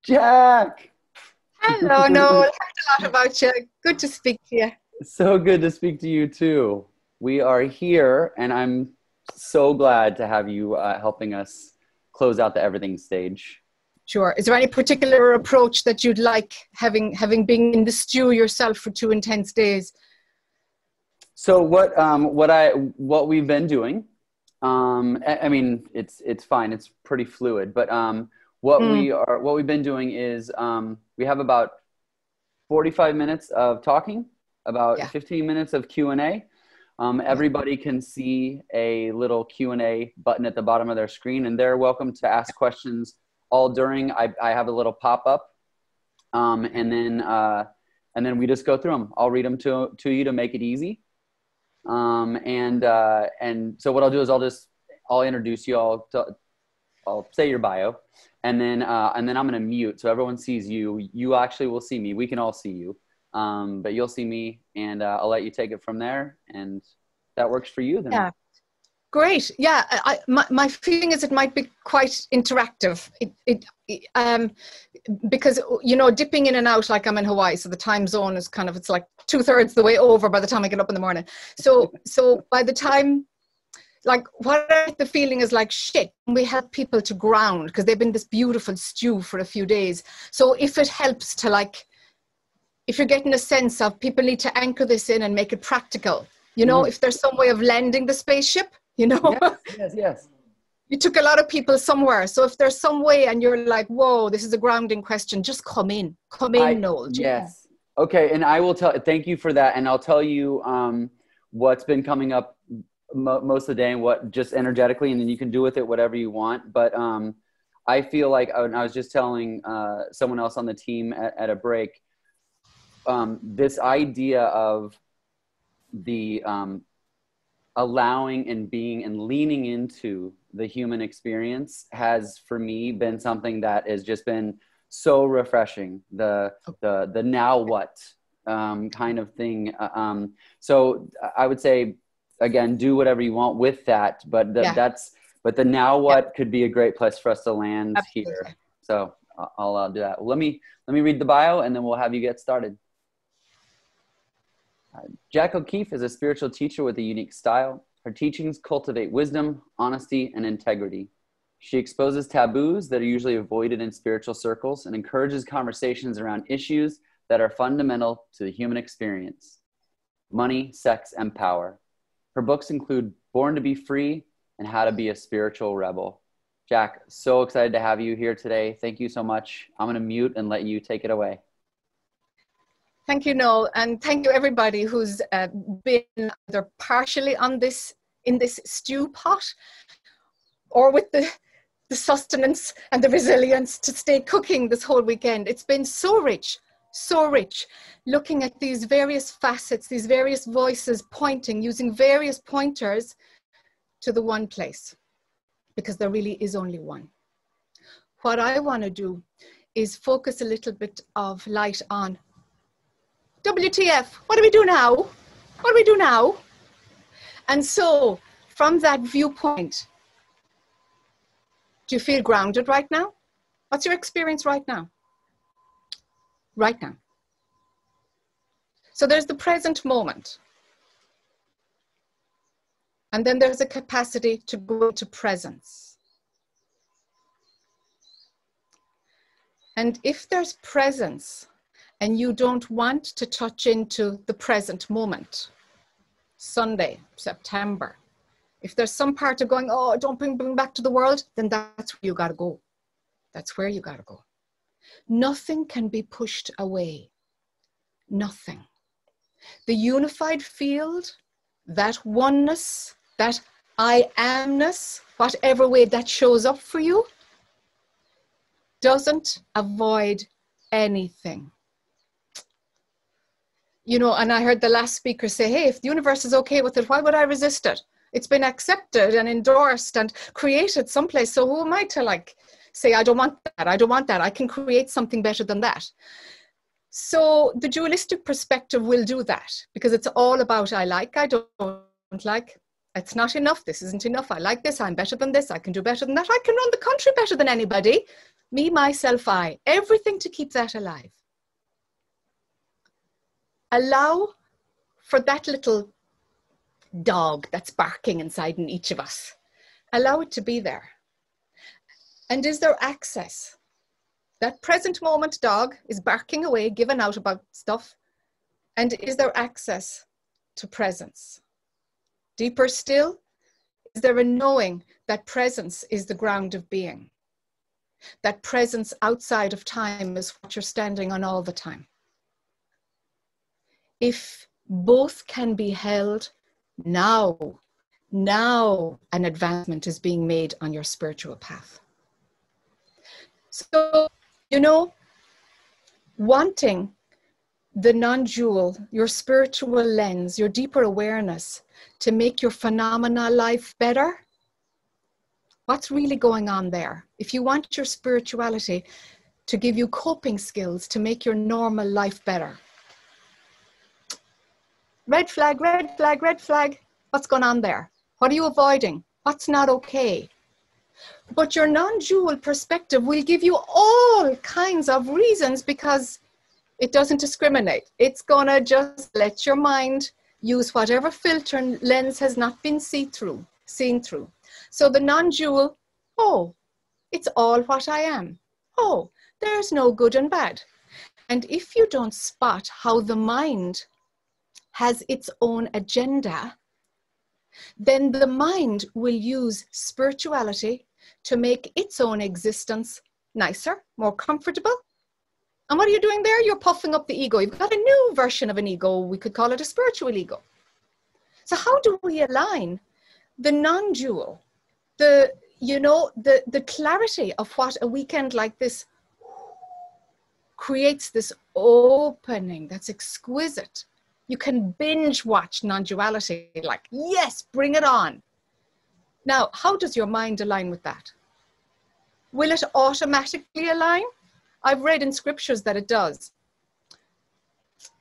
Jack! Hello, Noel. Heard a lot about you. Good to speak to you. So good to speak to you too. We are here, and I'm so glad to have you helping us close out the everything stage. Sure. Is there any particular approach that you'd like, having been in the stew yourself for 2 intense days? So what we've been doing, I mean, it's fine. It's pretty fluid, but what we've been doing is we have about 45 minutes of talking, about 15 minutes of Q&A. Everybody can see a little Q&A button at the bottom of their screen, and they're welcome to ask questions all during. I have a little pop-up, and then we just go through them. I'll read them to you to make it easy. And so what I'll do is I'll introduce you. I'll say your bio, and then I'm going to mute so everyone sees you. You actually will see me. We can all see you. But you'll see me, and I'll let you take it from there. And that works for you then. Yeah. Great. Yeah. My feeling is it might be quite interactive. Because, you know, dipping in and out, like I'm in Hawaii, so the time zone is kind of, it's like 2/3 the way over by the time I get up in the morning. So by the time, like, what the feeling is like, shit, we help people to ground because they've been this beautiful stew for a few days. So if it helps to, like, if you're getting a sense of people need to anchor this in and make it practical, you know, if there's some way of landing the spaceship, you know. Yes. You took a lot of people somewhere. So if there's some way and you're like, whoa, this is a grounding question, just come in, Noel. Yes. Okay. And I will thank you for that. And I'll tell you what's been coming up most of the day and what just energetically, and then you can do with it whatever you want. But I feel like, and I was just telling someone else on the team at a break, this idea of the allowing and being and leaning into the human experience has for me been something that has just been so refreshing. The now what kind of thing. So I would say, again, do whatever you want with that, but but the now what could be a great place for us to land here. So I'll do that. Let me read the bio, and then we'll have you get started. JAC O'Keeffe is a spiritual teacher with a unique style. Her teachings cultivate wisdom, honesty, and integrity. She exposes taboos that are usually avoided in spiritual circles and encourages conversations around issues that are fundamental to the human experience: money, sex, and power. Her books include Born to be Free and How to be a Spiritual Rebel. JAC, so excited to have you here today. Thank you so much. I'm going to mute and let you take it away. Thank you, Noel, and thank you everybody who's been either partially in this stew pot, or with the sustenance and the resilience to stay cooking this whole weekend. It's been so rich, looking at these various facets, these various voices pointing, using various pointers to the one place, because there really is only one. What I want to do is focus a little bit of light on WTF, what do we do now? What do we do now? And so, from that viewpoint, do you feel grounded right now? What's your experience right now? Right now. So there's the present moment. And then there's a capacity to go into presence. And if there's presence, and you don't want to touch into the present moment, Sunday, September, if there's some part of going, oh, don't bring back to the world, then that's where you got to go. That's where you got to go. Nothing can be pushed away. Nothing. The unified field, that oneness, that I amness, whatever way that shows up for you, doesn't avoid anything. You know, and I heard the last speaker say, hey, if the universe is okay with it, why would I resist it? It's been accepted and endorsed and created someplace. So who am I to, like, say, I don't want that, I don't want that. I can create something better than that. So the dualistic perspective will do that, because it's all about I like, I don't like, It's not enough. This isn't enough. I like this. I'm better than this. I can do better than that. I can run the country better than anybody. Me, myself, I. Everything to keep that alive. Allow for that little dog that's barking inside in each of us. Allow it to be there. And is there access? That present moment dog is barking away, giving out about stuff. And is there access to presence? Deeper still, is there a knowing that presence is the ground of being? That presence outside of time is what you're standing on all the time. If both can be held, now an advancement is being made on your spiritual path. So, you know, wanting the non-dual, your spiritual lens, your deeper awareness to make your phenomena life better, what's really going on there? If you want your spirituality to give you coping skills to make your normal life better. Red flag, red flag, red flag. What's going on there? What are you avoiding? What's not okay? But your non-dual perspective will give you all kinds of reasons because it doesn't discriminate. It's going to just let your mind use whatever filter and lens has not been seen through. So the non-dual, oh, it's all what I am. Oh, there's no good and bad. And if you don't spot how the mind has its own agenda, then the mind will use spirituality to make its own existence nicer, more comfortable. And what are you doing there? You're puffing up the ego. You've got a new version of an ego. We could call it a spiritual ego. So how do we align the non-dual, the clarity of what a weekend like this creates, this opening that's exquisite. You can binge watch non-duality, like, yes, bring it on. Now, how does your mind align with that? Will it automatically align? I've read in scriptures that it does.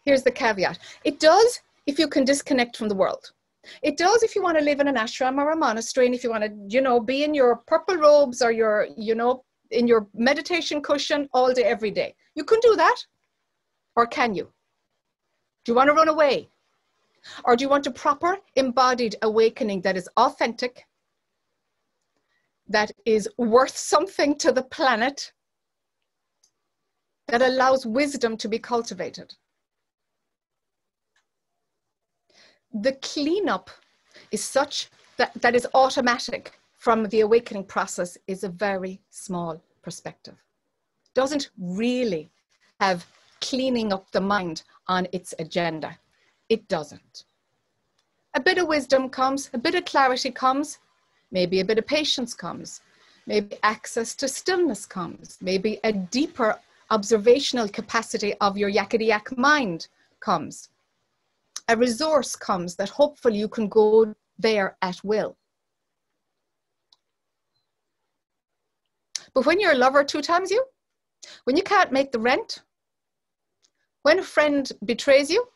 Here's the caveat. It does if you can disconnect from the world. It does if you want to live in an ashram or a monastery, and if you want to, be in your purple robes or your, in your meditation cushion all day, every day. You can do that. Or can you? Do you want to run away? Or do you want a proper embodied awakening that is authentic, that is worth something to the planet, that allows wisdom to be cultivated? The cleanup is such that is automatic from the awakening process is a very small perspective. Doesn't really have cleaning up the mind on its agenda. It doesn't. A bit of wisdom comes, a bit of clarity comes, maybe a bit of patience comes, maybe access to stillness comes, maybe a deeper observational capacity of your yakety-yak mind comes. A resource comes that hopefully you can go there at will. But when your lover two-times you, when you can't make the rent, when a friend betrays you,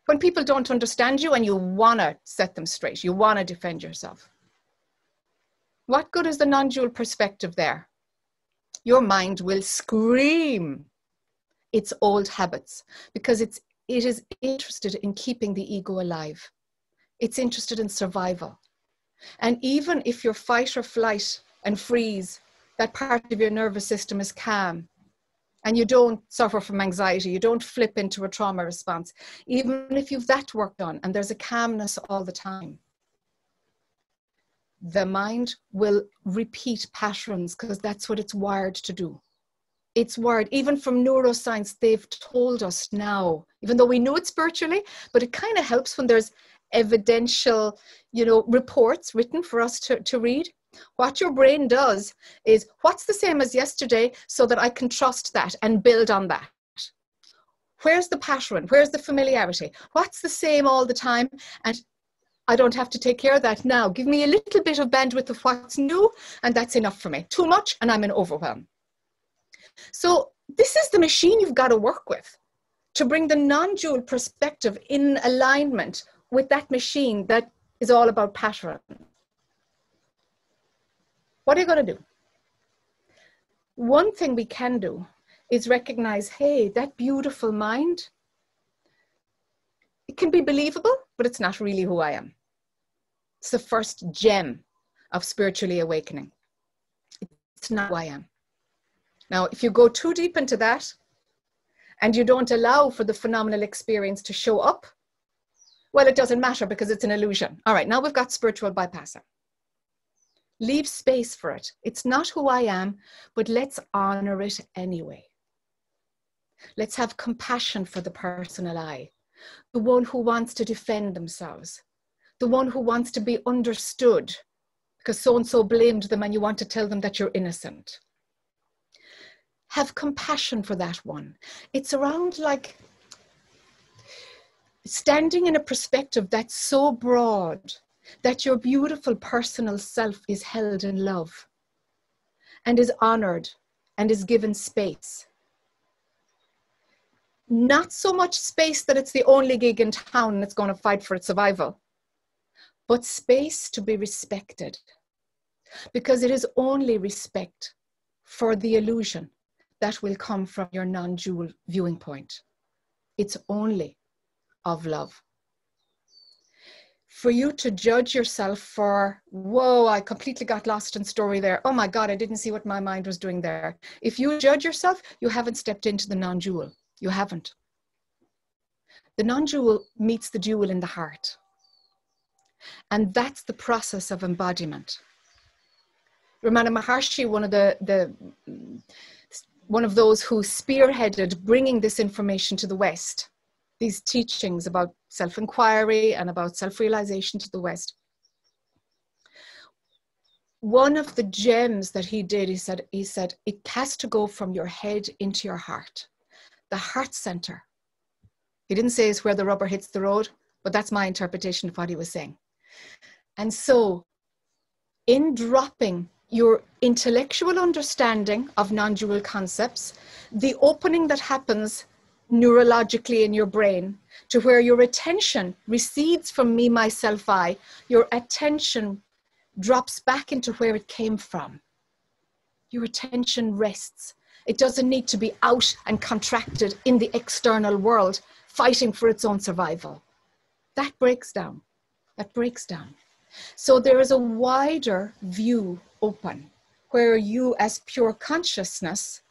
when people don't understand you and you want to set them straight, you want to defend yourself, what good is the non-dual perspective there? Your mind will scream its old habits because it is interested in keeping the ego alive. It's interested in survival. And even if your fight or flight and freeze, that part of your nervous system is calm, and you don't suffer from anxiety, you don't flip into a trauma response, even if you've that work done and there's a calmness all the time, the mind will repeat patterns because that's what it's wired to do. It's wired, even from neuroscience, they've told us now, even though we know it spiritually, but it kind of helps when there's evidential, reports written for us to read. What your brain does is, what's the same as yesterday so that I can trust that and build on that? Where's the pattern? Where's the familiarity? What's the same all the time? And I don't have to take care of that now. Give me a little bit of bandwidth of what's new, and that's enough for me. Too much, and I'm in overwhelm. So this is the machine you've got to work with to bring the non-dual perspective in alignment with that machine that is all about pattern. What are you going to do? One thing we can do is recognize, hey, that beautiful mind, it can be believable, but it's not really who I am. It's the first gem of spiritually awakening. It's not who I am. Now, if you go too deep into that and you don't allow for the phenomenal experience to show up, well, it doesn't matter because it's an illusion. All right, now we've got spiritual bypassing. Leave space for it. It's not who I am, but let's honor it anyway. Let's have compassion for the personal I, the one who wants to defend themselves, the one who wants to be understood because so-and-so blamed them and you want to tell them that you're innocent. Have compassion for that one. It's around like standing in a perspective that's so broad that your beautiful personal self is held in love and is honored and is given space. Not so much space that it's the only gig in town that's going to fight for its survival, but space to be respected, because it is only respect for the illusion that will come from your non-dual viewing point. It's only of love. For you to judge yourself for, whoa, I completely got lost in story there. Oh my God, I didn't see what my mind was doing there. If you judge yourself, you haven't stepped into the non-dual. You haven't. The non-dual meets the dual in the heart. And that's the process of embodiment. Ramana Maharshi, one of those who spearheaded bringing this information to the West, these teachings about self-inquiry and about self-realization to the West. One of the gems that he did, he said, it has to go from your head into your heart. The heart center. He didn't say it's where the rubber hits the road, but that's my interpretation of what he was saying. And so in dropping your intellectual understanding of non-dual concepts, the opening that happens neurologically in your brain to where your attention recedes from me, myself, I, your attention drops back into where it came from. Your attention rests. It doesn't need to be out and contracted in the external world, fighting for its own survival. That breaks down. That breaks down. So there is a wider view open where you as pure consciousness,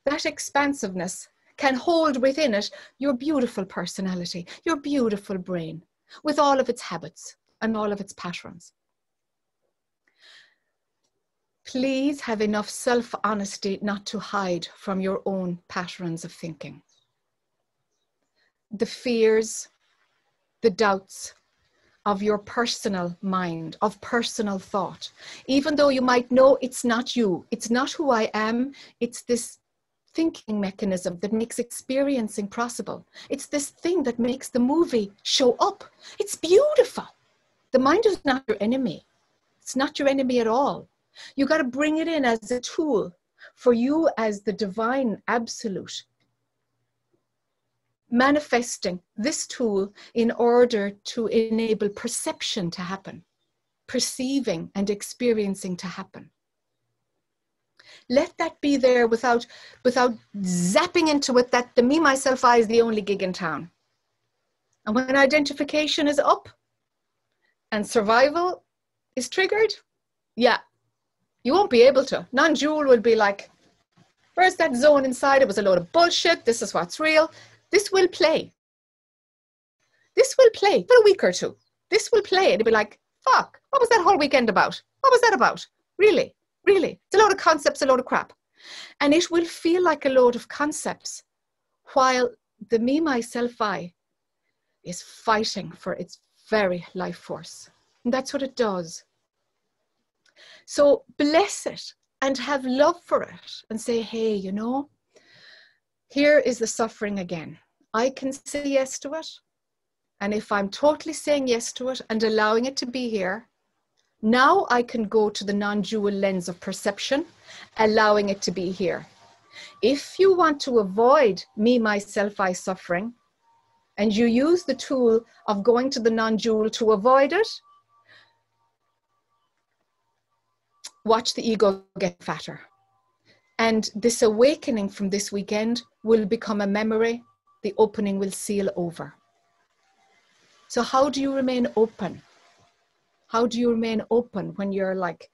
that expansiveness can hold within it your beautiful personality, your beautiful brain, with all of its habits and all of its patterns. Please have enough self-honesty not to hide from your own patterns of thinking. The fears, the doubts of your personal mind, of personal thought. Even though you might know it's not you, it's not who I am, it's this thinking mechanism that makes experiencing possible. It's this thing that makes the movie show up. It's beautiful. The mind is not your enemy. It's not your enemy at all. You got to bring it in as a tool for you as the divine absolute, manifesting this tool in order to enable perception to happen, perceiving and experiencing to happen. Let that be there without zapping into it that the me, myself, I is the only gig in town. And when identification is up and survival is triggered, yeah, you won't be able to. Non-dual will be like, where's that zone inside? It was a load of bullshit. This is what's real. This will play. This will play for a week or two. This will play. It'll be like, fuck, what was that whole weekend about? What was that about? Really? Really? It's a load of concepts, a load of crap. And it will feel like a load of concepts while the me, myself, I is fighting for its very life force. And that's what it does. So bless it and have love for it and say, hey, you know, here is the suffering again. I can say yes to it. And if I'm totally saying yes to it and allowing it to be here, now I can go to the non-dual lens of perception, allowing it to be here. If you want to avoid me, myself, I suffering, and you use the tool of going to the non-dual to avoid it, watch the ego get fatter. And this awakening from this weekend will become a memory. The opening will seal over. So how do you remain open? How do you remain open when you're like,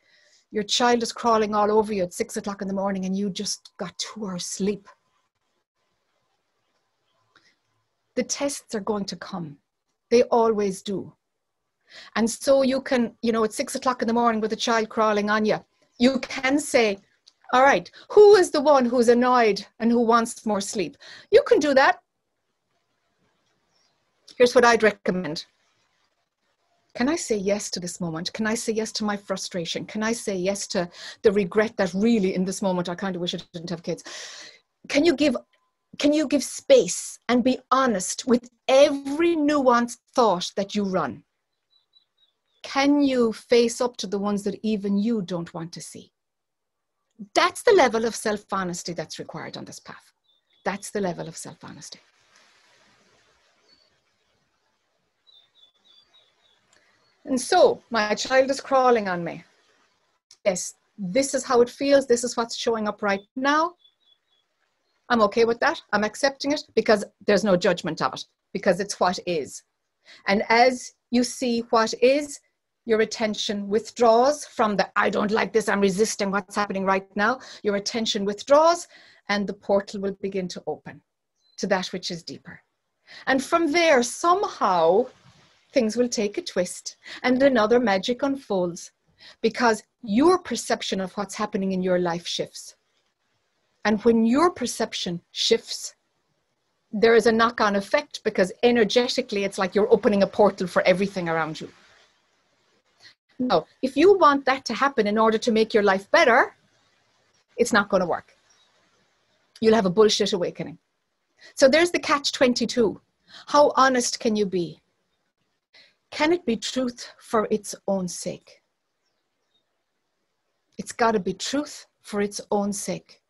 your child is crawling all over you at 6 o'clock in the morning and you just got 2 hours sleep? The tests are going to come. They always do. And so you can, you know, at 6 o'clock in the morning with a child crawling on you, you can say, all right, who is the one who's annoyed and who wants more sleep? You can do that. Here's what I'd recommend. Can I say yes to this moment? Can I say yes to my frustration? Can I say yes to the regret that really in this moment I kind of wish I didn't have kids? Can you give space and be honest with every nuanced thought that you run? Can you face up to the ones that even you don't want to see? That's the level of self-honesty that's required on this path. That's the level of self-honesty. And so my child is crawling on me. Yes, this is how it feels. This is what's showing up right now. I'm okay with that. I'm accepting it because there's no judgment of it, because it's what is. And as you see what is, your attention withdraws from the, I don't like this, I'm resisting what's happening right now. Your attention withdraws and the portal will begin to open to that which is deeper. And from there, somehow, things will take a twist and another magic unfolds because your perception of what's happening in your life shifts. And when your perception shifts, there is a knock-on effect because energetically, it's like you're opening a portal for everything around you. Now, if you want that to happen in order to make your life better, it's not going to work. You'll have a bullshit awakening. So there's the catch-22. How honest can you be? Can it be truth for its own sake? It's got to be truth for its own sake.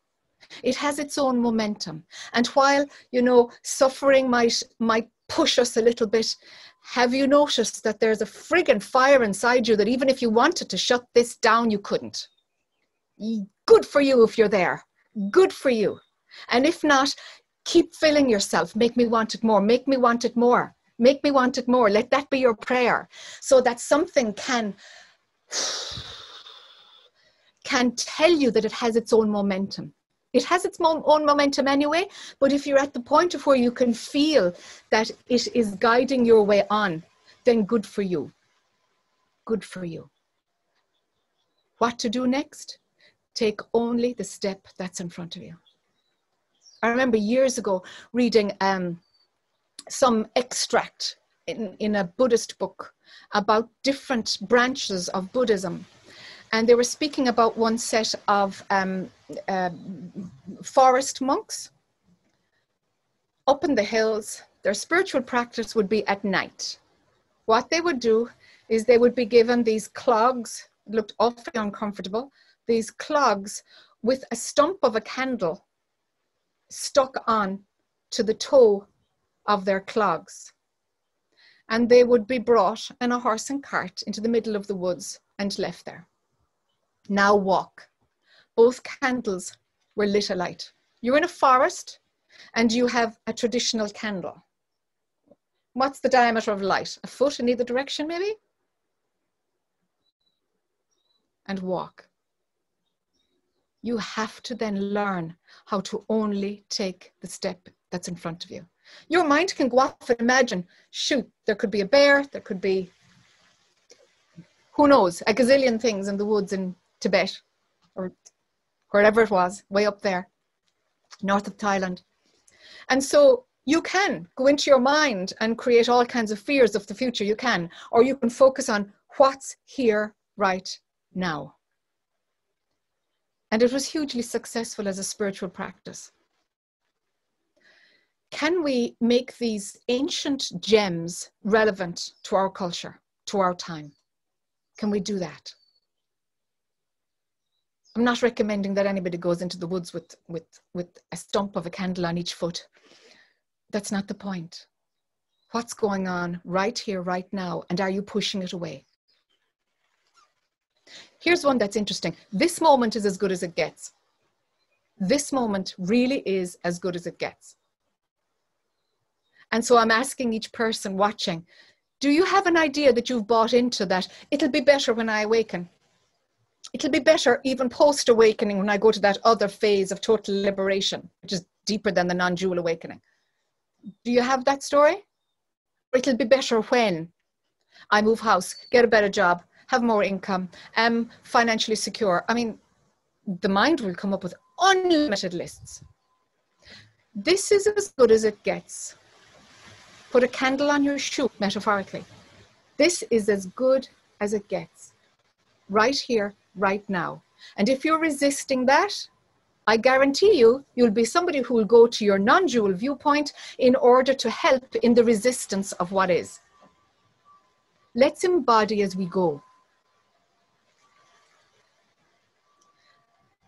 It has its own momentum. And while, you know, suffering might push us a little bit, have you noticed that there's a friggin' fire inside you that even if you wanted to shut this down, you couldn't? Good for you if you're there. Good for you. And if not, keep filling yourself. Make me want it more. Make me want it more. Make me want it more. Let that be your prayer so that something can tell you that it has its own momentum. It has its own momentum anyway, but if you're at the point of where you can feel that it is guiding your way on, then good for you. Good for you. What to do next? Take only the step that's in front of you. I remember years ago reading some extract in a Buddhist book about different branches of Buddhism. And they were speaking about one set of forest monks up in the hills. Their spiritual practice would be at night. What they would do is they would be given these clogs, it looked awfully uncomfortable, these clogs with a stump of a candle stuck on to the toe of their clogs. And they would be brought in a horse and cart into the middle of the woods and left there. Now walk. Both candles were lit alight. You're in a forest and you have a traditional candle. What's the diameter of light? A foot in either direction, maybe? And walk. You have to then learn how to only take the step that's in front of you. Your mind can go off and imagine, shoot, there could be a bear, there could be, who knows, a gazillion things in the woods in Tibet or wherever it was, way up there, north of Thailand. And so you can go into your mind and create all kinds of fears of the future, you can, or you can focus on what's here right now. And it was hugely successful as a spiritual practice. Can we make these ancient gems relevant to our culture, to our time? Can we do that? I'm not recommending that anybody goes into the woods with a stump of a candle on each foot. That's not the point. what's going on right here, right now, and are you pushing it away? Here's one that's interesting. This moment is as good as it gets. This moment really is as good as it gets. And so I'm asking each person watching, do you have an idea that you've bought into that? It'll be better when I awaken. It'll be better even post-awakening when I go to that other phase of total liberation, which is deeper than the non-dual awakening. Do you have that story? It'll be better when I move house, get a better job, have more income, am financially secure. I mean, the mind will come up with unlimited lists. This is as good as it gets. Put a candle on your shoe, metaphorically. This is as good as it gets. Right here, right now. And if you're resisting that, I guarantee you, you'll be somebody who will go to your non-dual viewpoint in order to help in the resistance of what is. Let's embody as we go.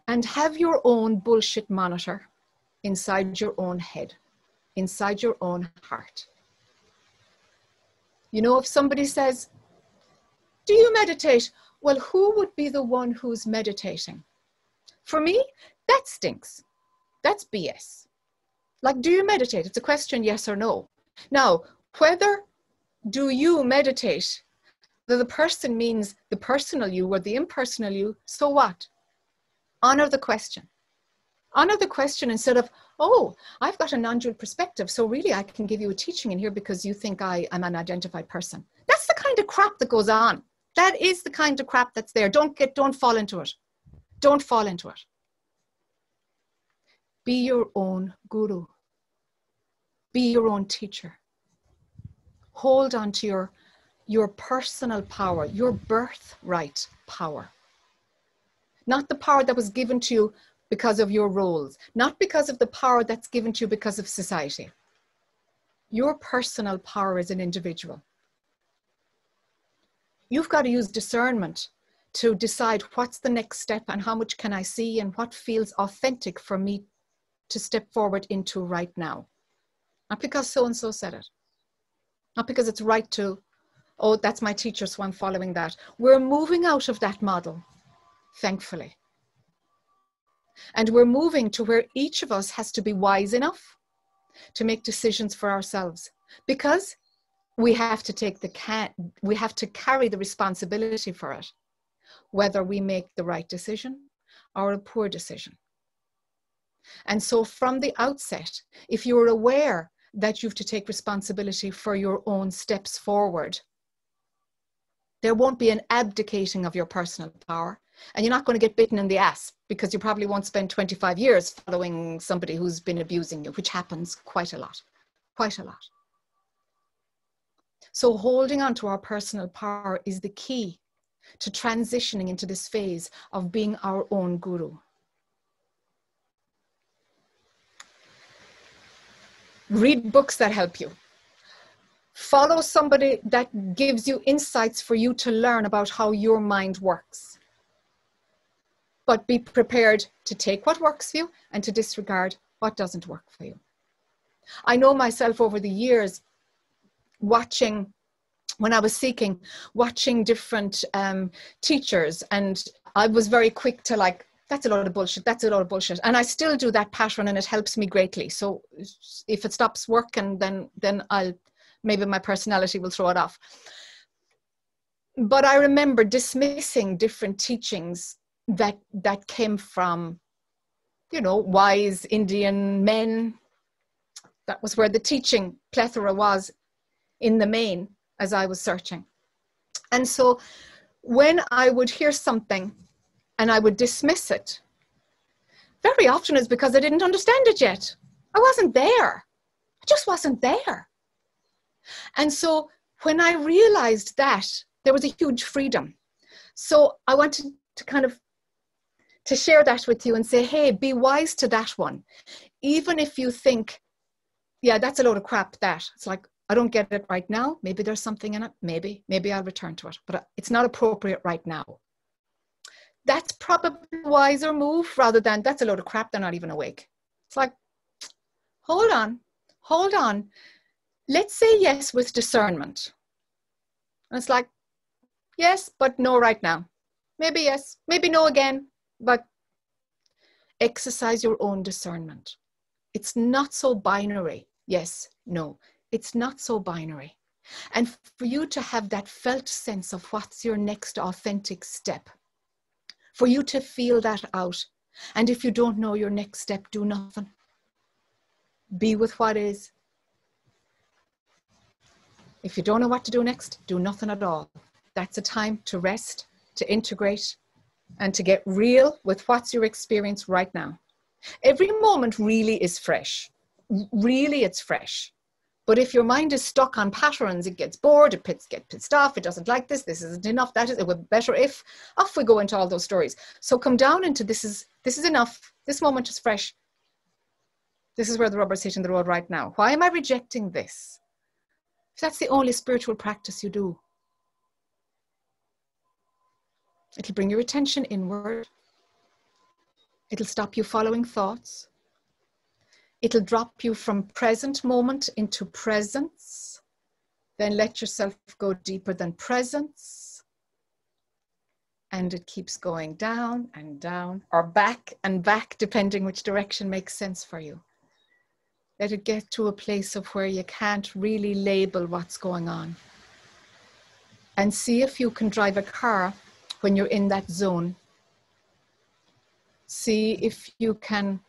And have your own bullshit monitor inside your own head, inside your own heart. You know, if somebody says, do you meditate? Well, who would be the one who's meditating? For me, that stinks. That's BS. Like, do you meditate? It's a question, yes or no. Now, whether do you meditate, whether the person means the personal you or the impersonal you, so what? Honor the question. Honor the question instead of, oh, I've got a non-dual perspective, so really I can give you a teaching in here because you think I am an identified person. That's the kind of crap that goes on. That is the kind of crap that's there. Don't fall into it. Don't fall into it. Be your own guru. Be your own teacher. Hold on to your personal power, your birthright power. Not the power that was given to you because of your roles, not because of the power that's given to you because of society. Your personal power as an individual. You've got to use discernment to decide what's the next step and how much can I see and what feels authentic for me to step forward into right now. Not because so-and-so said it. Not because it's right to, oh, that's my teacher, so I'm following that. We're moving out of that model, thankfully. And we're moving to where each of us has to be wise enough to make decisions for ourselves, because we have to we have to carry the responsibility for it, whether we make the right decision or a poor decision. And so from the outset, if you're aware that you have to take responsibility for your own steps forward, there won't be an abdicating of your personal power. And you're not going to get bitten in the ass because you probably won't spend 25 years following somebody who's been abusing you, which happens quite a lot, quite a lot. So holding on to our personal power is the key to transitioning into this phase of being our own guru. Read books that help you. Follow somebody that gives you insights for you to learn about how your mind works. But be prepared to take what works for you and to disregard what doesn't work for you. I know myself over the years, watching, when I was seeking, watching different teachers, and I was very quick to like, that's a lot of bullshit, that's a lot of bullshit. And I still do that pattern and it helps me greatly. So if it stops working, then maybe my personality will throw it off. But I remember dismissing different teachings that came from, you know, wise Indian men. That was where the teaching plethora was in the main as I was searching. And so when I would hear something and I would dismiss it, very often it's because I didn't understand it yet. I wasn't there. I just wasn't there. And so when I realized that, there was a huge freedom. So I wanted to kind of to share that with you and say, hey, be wise to that one. Even if you think, yeah, that's a load of crap, that. It's like, I don't get it right now. Maybe there's something in it. Maybe I'll return to it, but it's not appropriate right now. That's probably a wiser move rather than, that's a load of crap, they're not even awake. It's like, hold on. let's say yes with discernment. And it's like, yes, but no right now. Maybe yes, maybe no again, but exercise your own discernment. It's not so binary. Yes, no, it's not so binary. And for you to have that felt sense of what's your next authentic step, for you to feel that out. And if you don't know your next step, do nothing. Be with what is. If you don't know what to do next, do nothing at all. That's a time to rest, to integrate, and to get real with what's your experience right now. Every moment really is fresh. Really, it's fresh. But if your mind is stuck on patterns, it gets bored, it gets pissed off, it doesn't like this isn't enough, that is, it would be better if, off we go into all those stories. So come down into this is enough, this moment is fresh. This is where the rubber's hitting the road right now. Why am I rejecting this? If that's the only spiritual practice you do, it'll bring your attention inward. It'll stop you following thoughts. It'll drop you from present moment into presence. Then let yourself go deeper than presence. And it keeps going down and down, or back and back, depending which direction makes sense for you. Let it get to a place of where you can't really label what's going on. And see if you can drive a car when you're in that zone. See if you can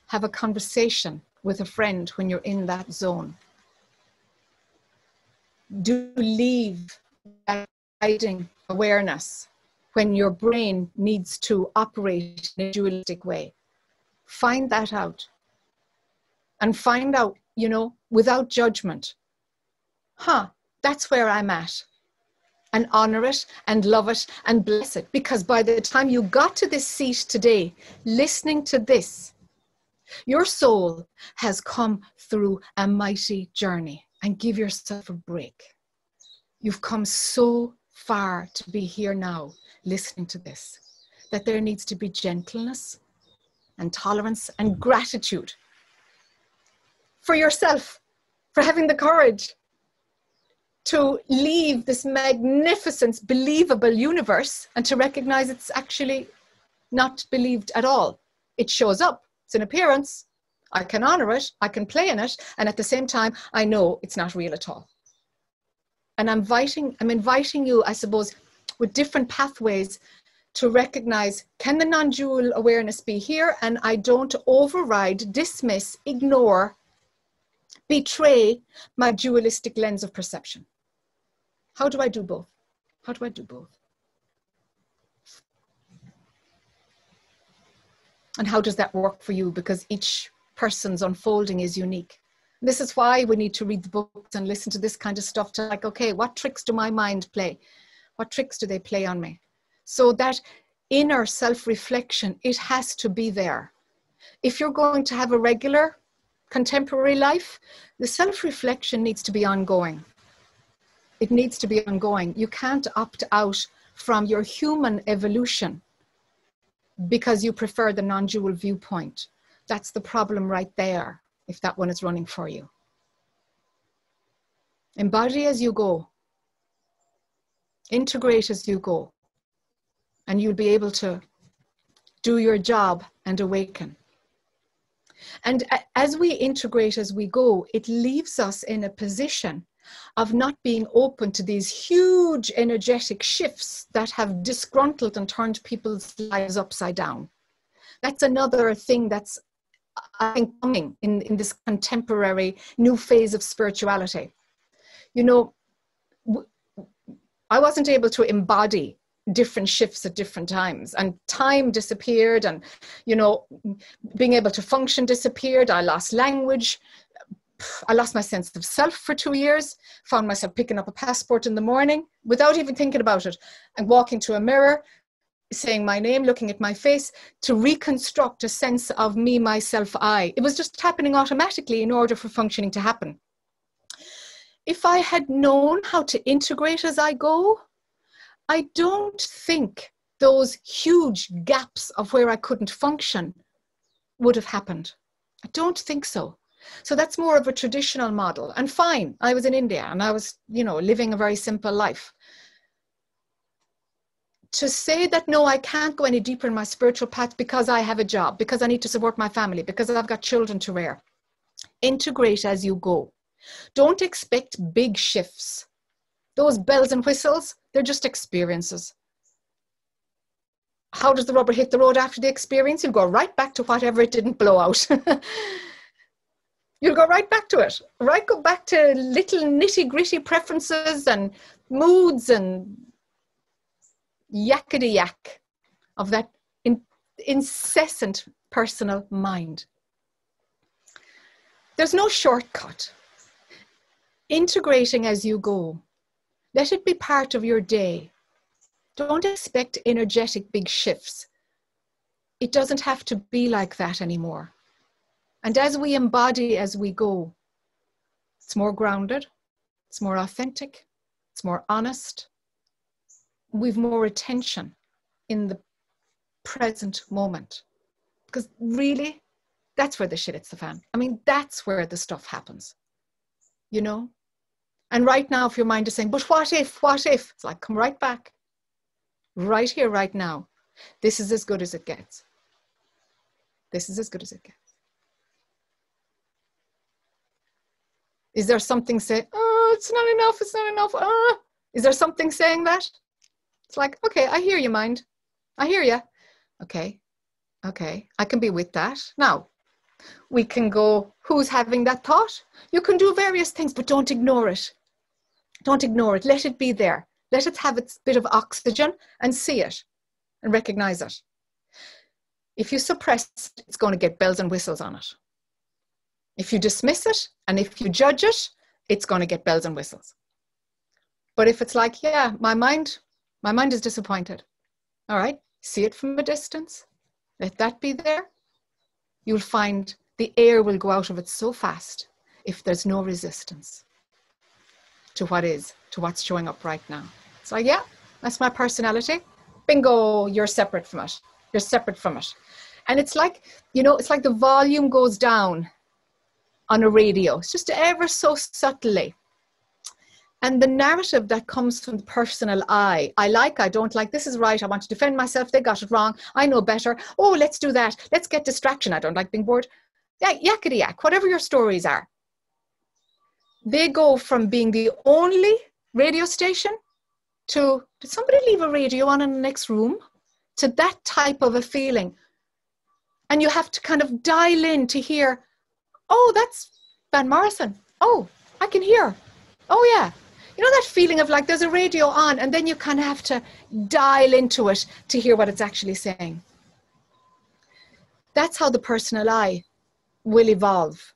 have a conversation with a friend when you're in that zone. Do leave that guiding awareness when your brain needs to operate in a dualistic way. Find that out. And find out, you know, without judgment. That's where I'm at. And honor it and love it and bless it. Because by the time you got to this seat today, listening to this, your soul has come through a mighty journey. And give yourself a break. You've come so far to be here now, listening to this, that there needs to be gentleness and tolerance and gratitude for yourself, for having the courage to leave this magnificent, believable universe and to recognize it's actually not believed at all. It shows up, it's an appearance, I can honor it, I can play in it, and at the same time, I know it's not real at all. And I'm inviting you, I suppose, with different pathways to recognize, can the non-dual awareness be here? And I don't override, dismiss, ignore, betray my dualistic lens of perception. How do I do both? How do I do both? And how does that work for you? Because each person's unfolding is unique. This is why we need to read the books and listen to this kind of stuff to like, okay, what tricks do my mind play? What tricks do they play on me? So that inner self-reflection, it has to be there. If you're going to have a regular contemporary life, the self-reflection needs to be ongoing. It needs to be ongoing. You can't opt out from your human evolution because you prefer the non-dual viewpoint. That's the problem right there, if that one is running for you. Embody as you go. Integrate as you go. And you'll be able to do your job and awaken. And as we integrate as we go, it leaves us in a position of not being open to these huge energetic shifts that have disgruntled and turned people's lives upside down. That's another thing that's, I think, coming in this contemporary new phase of spirituality. You know, I wasn't able to embody different shifts at different times, and time disappeared, and, you know, being able to function disappeared. I lost language. I lost my sense of self for 2 years, found myself picking up a passport in the morning without even thinking about it and walking to a mirror, saying my name, looking at my face to reconstruct a sense of me, myself, I. It was just happening automatically in order for functioning to happen. If I had known how to integrate as I go, I don't think those huge gaps of where I couldn't function would have happened. I don't think so. So that's more of a traditional model. And fine, I was in India and I was, you know, living a very simple life. To say that, no, I can't go any deeper in my spiritual path because I have a job, because I need to support my family, because I've got children to rear. Integrate as you go. Don't expect big shifts. Those bells and whistles, they're just experiences. How does the rubber hit the road after the experience? You'll go right back to whatever it didn't blow out. You'll go right back to it. Right, go back to little nitty-gritty preferences and moods and yakety-yak of that incessant personal mind. There's no shortcut. Integrating as you go. Let it be part of your day. Don't expect energetic big shifts. It doesn't have to be like that anymore. And as we embody as we go, it's more grounded, it's more authentic, it's more honest. We've more attention in the present moment. Because really, that's where the shit hits the fan. I mean, that's where the stuff happens, you know? And right now, if your mind is saying, but what if? It's like, come right back. Right here, right now. This is as good as it gets. This is as good as it gets. Is there something saying, oh, it's not enough, it's not enough. Is there something saying that? It's like, okay, I hear you, mind. I hear you. Okay, I can be with that. Now, we can go, who's having that thought? You can do various things, but don't ignore it. Don't ignore it. Let it be there. Let it have its bit of oxygen and see it and recognize it. If you suppress it, it's going to get bells and whistles on it. If you dismiss it and if you judge it, it's going to get bells and whistles. But if it's like, yeah, my mind is disappointed. All right, see it from a distance. Let that be there. You'll find the air will go out of it so fast if there's no resistance to what is, to what's showing up right now. It's like, yeah, that's my personality. Bingo, you're separate from it. You're separate from it. And it's like, you know, it's like the volume goes down on a radio. It's just ever so subtly. And the narrative that comes from the personal I like, I don't like, this is right, I want to defend myself, they got it wrong, I know better, oh, let's do that, let's get distraction, I don't like being bored. Yeah, yakety yak, whatever your stories are. They go from being the only radio station to, did somebody leave a radio on in the next room? To that type of a feeling. And you have to kind of dial in to hear, oh, that's Van Morrison. Oh, I can hear. Oh, yeah. You know that feeling of like there's a radio on and then you kind of have to dial into it to hear what it's actually saying. That's how the personal I will evolve.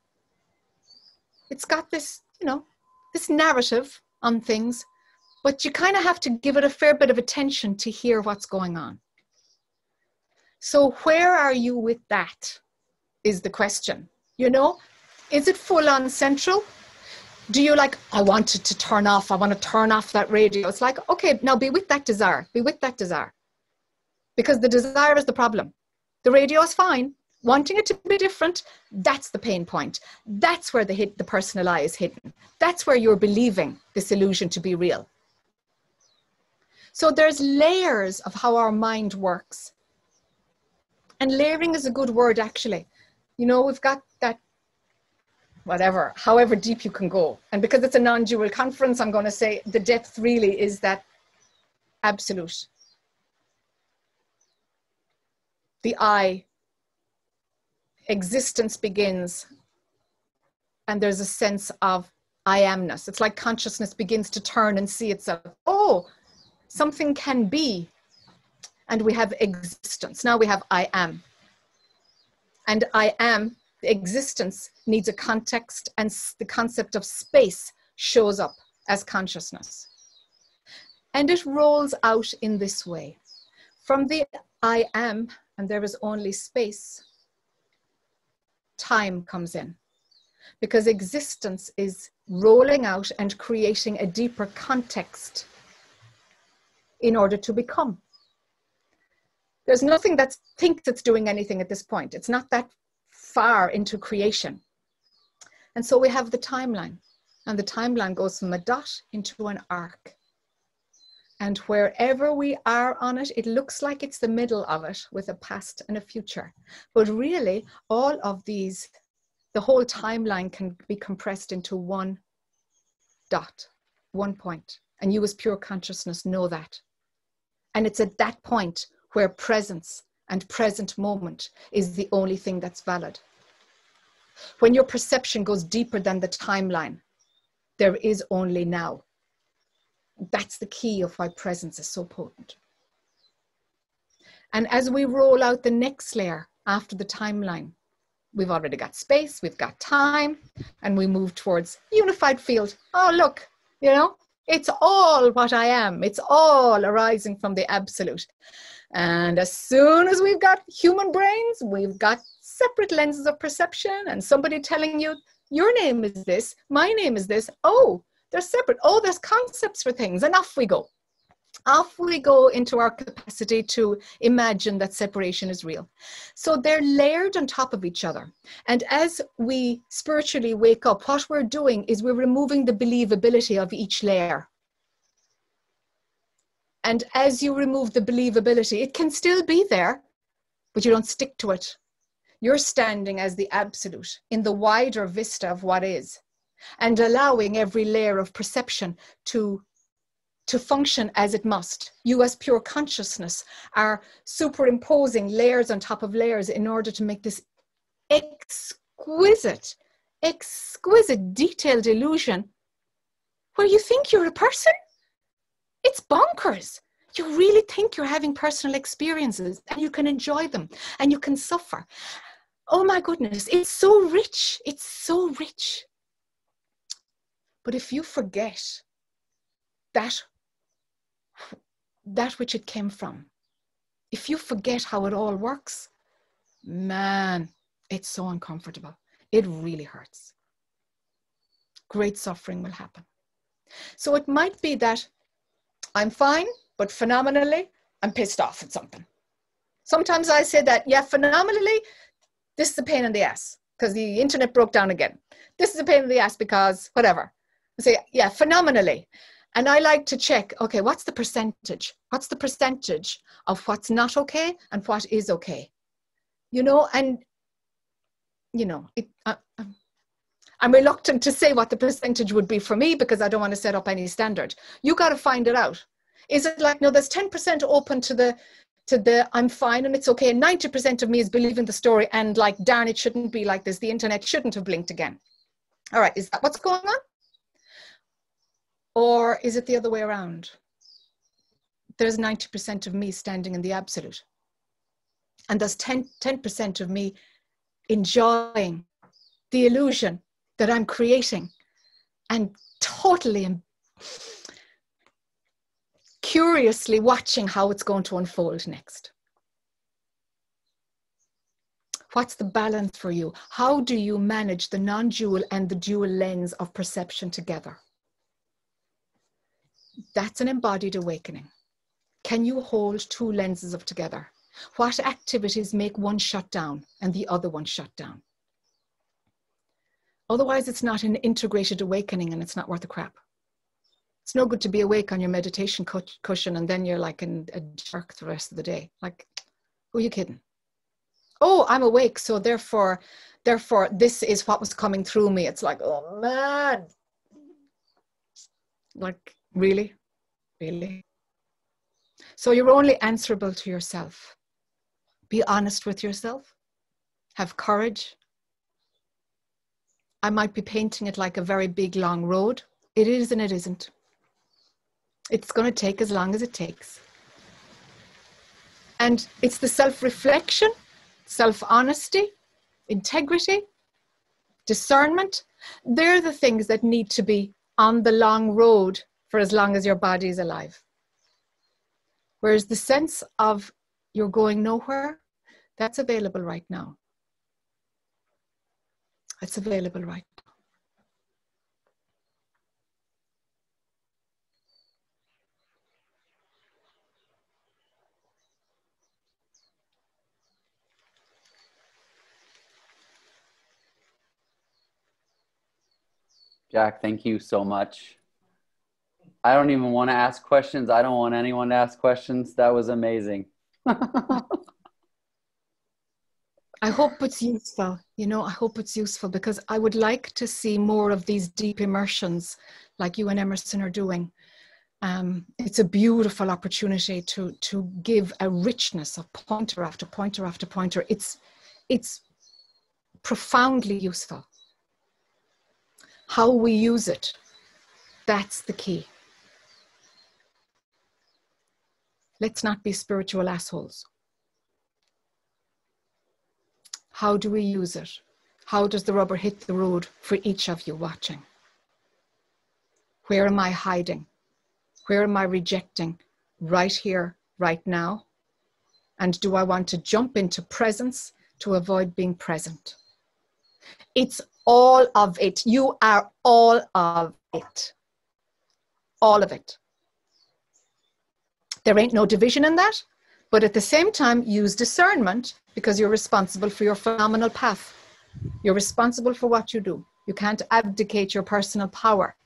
It's got this, you know, this narrative on things, but you kind of have to give it a fair bit of attention to hear what's going on. So where are you with that is the question, you know? Is it full on central? Do you like, I want it to turn off, I want to turn off that radio. It's like, okay, now be with that desire, be with that desire. Because the desire is the problem. The radio is fine. Wanting it to be different, that's the pain point. That's where the personal I is hidden. That's where you're believing this illusion to be real. So there's layers of how our mind works. And layering is a good word, actually. You know, we've got that, whatever, however deep you can go. And because it's a non-dual conference, I'm going to say the depth really is that absolute. The I, existence begins, and there's a sense of I amness. It's like consciousness begins to turn and see itself. Oh, something can be. And we have existence. Now we have I am. And I am, the existence needs a context, and the concept of space shows up as consciousness. And it rolls out in this way. From the I am, and there is only space, time comes in. Because existence is rolling out and creating a deeper context in order to become. There's nothing that thinks it's doing anything at this point. It's not that far into creation. And so we have the timeline, and the timeline goes from a dot into an arc. And wherever we are on it, it looks like it's the middle of it with a past and a future. But really, all of these, the whole timeline can be compressed into one dot, one point. And you as pure consciousness know that. And it's at that point where presence and present moment is the only thing that's valid. When your perception goes deeper than the timeline, there is only now. That's the key of why presence is so potent. And as we roll out the next layer after the timeline, we've already got space, we've got time, and we move towards unified field. Oh, look, you know, it's all what I am. It's all arising from the absolute. And as soon as we've got human brains, we've got separate lenses of perception, and somebody telling you, your name is this, my name is this. Oh, they're separate. Oh, there's concepts for things. And off we go. Off we go into our capacity to imagine that separation is real. So they're layered on top of each other. And as we spiritually wake up, what we're doing is we're removing the believability of each layer. And as you remove the believability, it can still be there, but you don't stick to it. You're standing as the absolute in the wider vista of what is, and allowing every layer of perception to function as it must. You as pure consciousness are superimposing layers on top of layers in order to make this exquisite, detailed illusion where you think you're a person. It's bonkers. You really think you're having personal experiences, and you can enjoy them, and you can suffer. Oh my goodness, it's so rich. It's so rich. But if you forget that which it came from, if you forget how it all works, man, it's so uncomfortable. It really hurts. Great suffering will happen. So it might be that I'm fine, but phenomenally, I'm pissed off at something. Sometimes I say that, yeah, phenomenally, this is a pain in the ass because the internet broke down again. This is a pain in the ass because whatever. I say, yeah, phenomenally. And I like to check, okay, what's the percentage? What's the percentage of what's not okay and what is okay? You know, and, you know, I'm reluctant to say what the percentage would be for me because I don't want to set up any standard. You got to find it out. Is it like, no, there's 10% open to the I'm fine and it's okay, and 90% of me is believing the story and like, darn, it shouldn't be like this. The internet shouldn't have blinked again. All right, is that what's going on? Or is it the other way around? There's 90% of me standing in the absolute. And there's 10% of me enjoying the illusion that I'm creating and totally and curiously watching how it's going to unfold next. What's the balance for you? How do you manage the non-dual and the dual lens of perception together? That's an embodied awakening. Can you hold two lenses of together? What activities make one shut down and the other one shut down? Otherwise, it's not an integrated awakening and it's not worth a crap. It's no good to be awake on your meditation cushion and then you're like a jerk the rest of the day. Like, who are you kidding? Oh, I'm awake, so therefore, this is what was coming through me. It's like, oh man. Like, really? Really? So you're only answerable to yourself. Be honest with yourself. Have courage. I might be painting it like a very big, long road. It is and it isn't. It's going to take as long as it takes. And it's the self-reflection, self-honesty, integrity, discernment. They're the things that need to be on the long road for as long as your body is alive. Whereas the sense of you're going nowhere, that's available right now. It's available right now. Jack, thank you so much. I don't even want to ask questions. I don't want anyone to ask questions. That was amazing. I hope it's useful. You know, I hope it's useful, because I would like to see more of these deep immersions like you and Emerson are doing. It's a beautiful opportunity to give a richness of pointer after pointer after pointer. It's profoundly useful. How we use it, that's the key. Let's not be spiritual assholes. How do we use it? How does the rubber hit the road for each of you watching? Where am I hiding? Where am I rejecting? Right here, right now? And do I want to jump into presence to avoid being present? It's all of it. You are all of it. All of it. There ain't no division in that, but at the same time, use discernment, because you're responsible for your phenomenal path. You're responsible for what you do. You can't abdicate your personal power.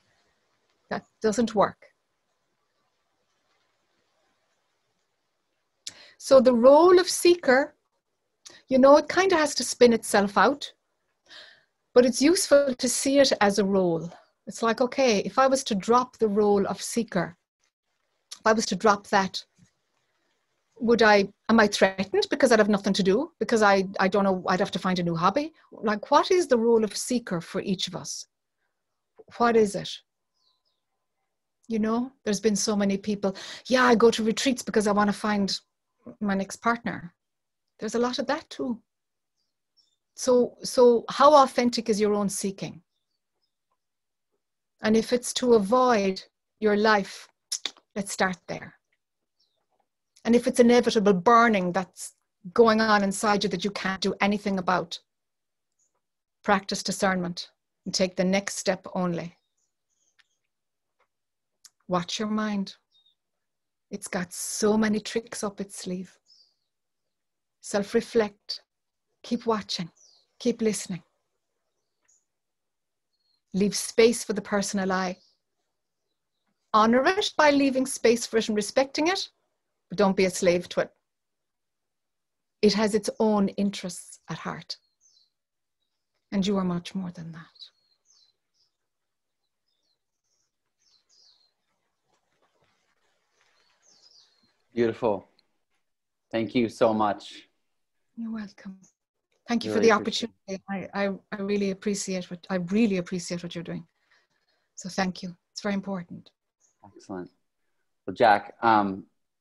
That doesn't work. So the role of seeker, you know, it kind of has to spin itself out, but it's useful to see it as a role. It's like, okay, if I was to drop the role of seeker, if I was to drop that, am I threatened because I'd have nothing to do? Because I don't know, I'd have to find a new hobby? Like, what is the role of seeker for each of us? What is it? You know, there's been so many people, yeah, I go to retreats because I want to find my next partner. There's a lot of that too. So how authentic is your own seeking? And if it's to avoid your life, let's start there. And if it's inevitable burning that's going on inside you that you can't do anything about, practice discernment and take the next step only. Watch your mind. It's got so many tricks up its sleeve. Self-reflect. Keep watching. Keep listening. Leave space for the personal I. Honor it by leaving space for it and respecting it, but don't be a slave to it. It has its own interests at heart. And you are much more than that. Beautiful. Thank you so much. You're welcome. Thank you for the opportunity. I really appreciate what you're doing. So thank you. It's very important. Excellent. Well, Jack,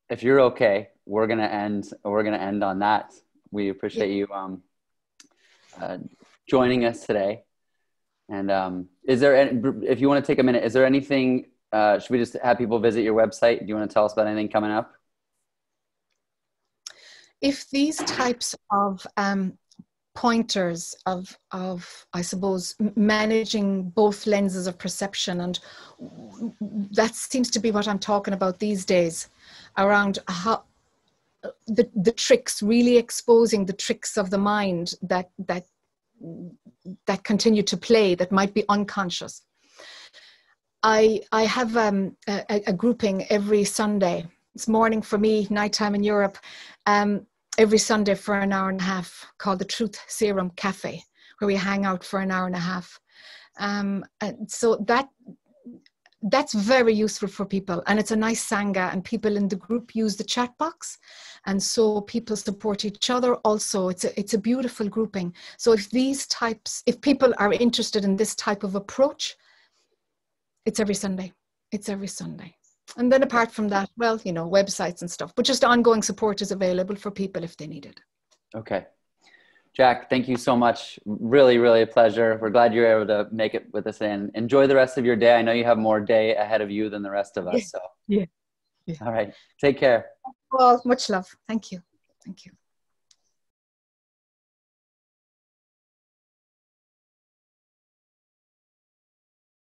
if you're okay, we're gonna end on that. We appreciate you joining us today. And is there if you want to take a minute, is there anything? Should we just have people visit your website? Do you want to tell us about anything coming up? If these types of pointers of I suppose managing both lenses of perception, and that seems to be what I'm talking about these days, around how the tricks, really exposing the tricks of the mind that continue to play, that might be unconscious. I have a grouping every Sunday. It's morning for me, nighttime in Europe. Every Sunday for an hour and a half, called the Truth Serum Cafe, where we hang out for an hour and a half. And so that's very useful for people. And it's a nice sangha, and people in the group use the chat box. And so people support each other also. It's a beautiful grouping. So if people are interested in this type of approach, it's every Sunday. It's every Sunday. And then apart from that, well, you know, websites and stuff, but just ongoing support is available for people if they need it. Okay. Jack, thank you so much. Really, really a pleasure. We're glad you're able to make it with us, and enjoy the rest of your day. I know you have more day ahead of you than the rest of us. So yeah. All right. Take care. Well, much love. Thank you. Thank you.